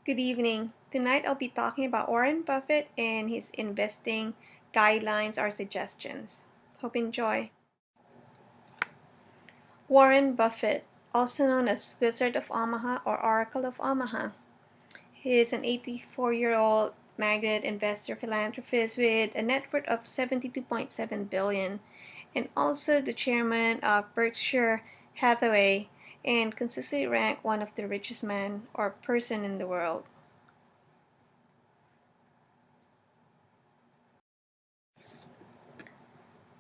Good evening. Tonight I'll be talking about Warren Buffett and his investing guidelines or suggestions. Hope you enjoy. Warren Buffett, also known as Wizard of Omaha or Oracle of Omaha. He is an 84-year-old magnate investor philanthropist with a net worth of 72.7 billion and also the chairman of Berkshire Hathaway and consistently ranked one of the richest man or person in the world.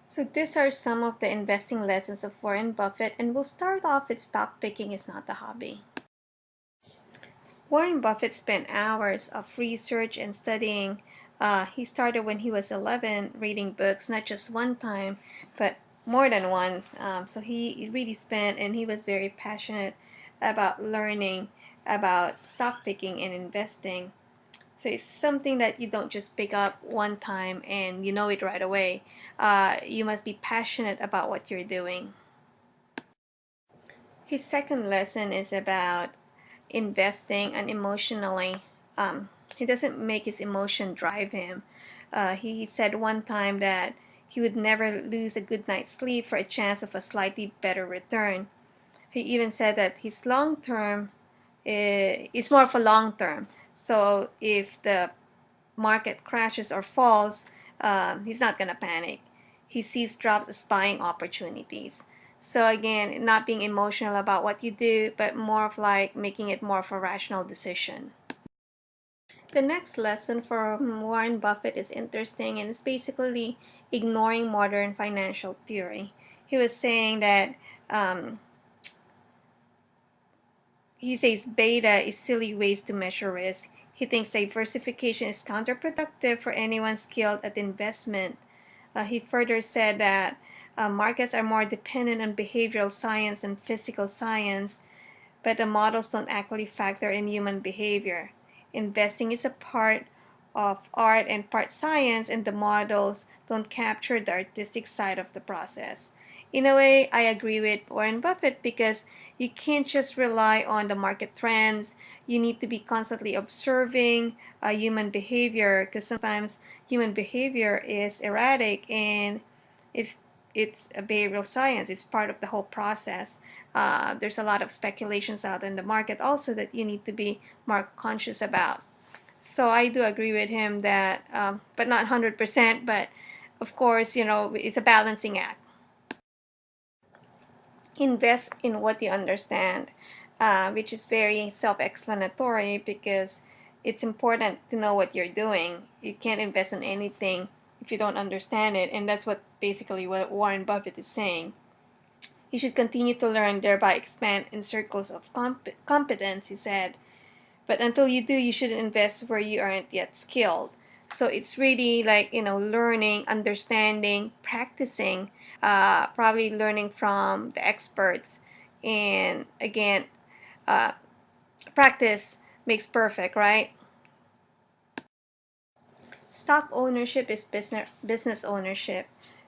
So these are some of the investing lessons of Warren Buffett, and we'll start off with stock picking is not a hobby. Warren Buffett spent hours of research and studying. He started when he was 11, reading books, not just one time, but more than once. So he really spent, and he was very passionate about learning about stock picking and investing. So it's something that you don't just pick up one time and you know it right away. You must be passionate about what you're doing. His second lesson is about investing unemotionally. He doesn't make his emotion drive him. He said one time that he would never lose a good night's sleep for a chance of a slightly better return. He even said that his long term is more of a long term. So if the market crashes or falls, he's not going to panic. He sees drops as buying opportunities. So again, not being emotional about what you do, but more of like making it more of a rational decision. The next lesson for Warren Buffett is interesting and it's basically ignoring modern financial theory. He was saying that um, he says beta is silly ways to measure risk. He thinks diversification is counterproductive for anyone skilled at investment. He further said that markets are more dependent on behavioral science and physical science, but the models don't actually factor in human behavior. Investing is a part of art and part science, and the models don't capture the artistic side of the process. In a way, I agree with Warren Buffett because you can't just rely on the market trends. You need to be constantly observing human behavior because sometimes human behavior is erratic and it's it's a behavioral science. It's part of the whole process. There's a lot of speculations out in the market also that you need to be more conscious about. So I do agree with him that, but not 100%, but of course, it's a balancing act. Invest in what you understand, which is very self-explanatory because it's important to know what you're doing. You can't invest in anything if you don't understand it, and that's what basically what Warren Buffett is saying. You should continue to learn, thereby expand in circles of competence, he said. But until you do, you shouldn't invest where you aren't yet skilled. So it's really like, learning, understanding, practicing, probably learning from the experts. And again, uh, practice makes perfect, right? Stock ownership is business ownership.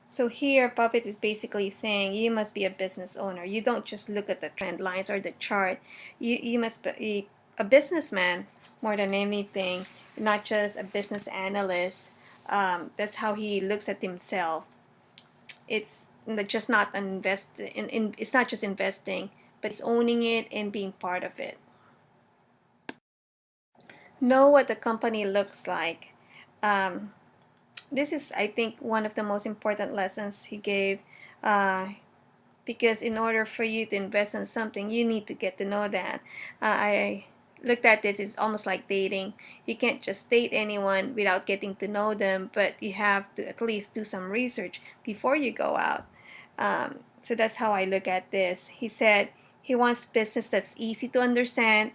So here, Buffett is basically saying you must be a business owner. You don't just look at the trend lines or the chart. You must be a businessman more than anything, not just a business analyst. That's how he looks at himself. It's just not it's not just investing, but it's owning it and being part of it. Know what the company looks like. Um, this is, I think, one of the most important lessons he gave, because in order for you to invest in something, you need to get to know that. I looked at this, it's almost like dating. You can't just date anyone without getting to know them, but you have to at least do some research before you go out. So that's how I look at this. He said he wants business that's easy to understand,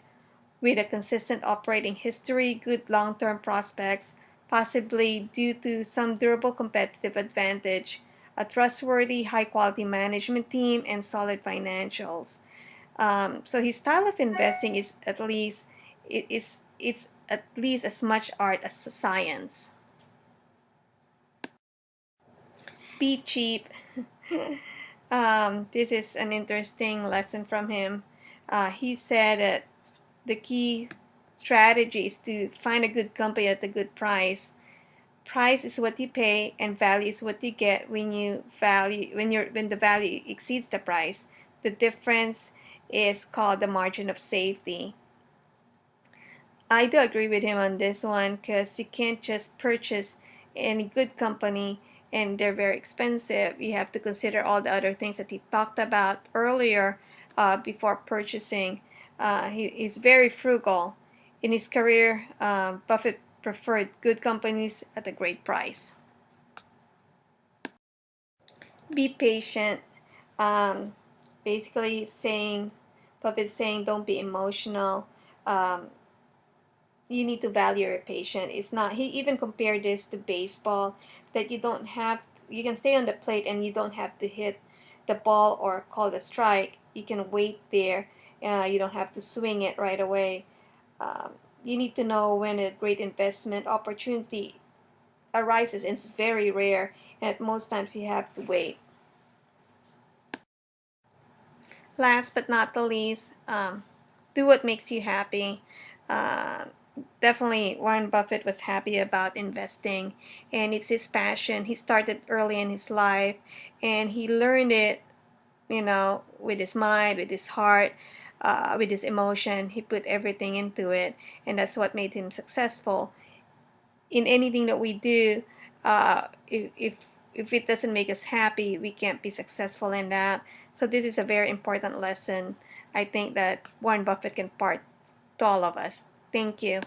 with a consistent operating history, good long-term prospects, possibly due to some durable competitive advantage, a trustworthy, high-quality management team, and solid financials. So his style of investing is at least it's at least as much art as science. Be cheap. This is an interesting lesson from him. He said that the key strategy is to find a good company at a good price. Price is what you pay, and value is what you get when the value exceeds the price. The difference is called the margin of safety. I do agree with him on this one, because you can't just purchase any good company and they're very expensive. You have to consider all the other things that he talked about earlier before purchasing. He's very frugal. In his career, Buffett preferred good companies at a great price. Be patient. Um, Basically saying, Buffett saying, don't be emotional. Um, you need to value your patient. It's not, he even compared this to baseball, that you can stay on the plate and you don't have to hit the ball or call the strike. You can wait there. You don't have to swing it right away. um, you need to know when a great investment opportunity arises, and it's very rare, and at most times you have to wait. Last but not the least, do what makes you happy. Uh, Definitely, Warren Buffett was happy about investing, and it's his passion. He started early in his life, and he learned it, with his mind, with his heart, with his emotion. He put everything into it, and that's what made him successful. In anything that we do, if it doesn't make us happy, we can't be successful in that. So this is a very important lesson. I think that Warren Buffett can impart to all of us. Thank you.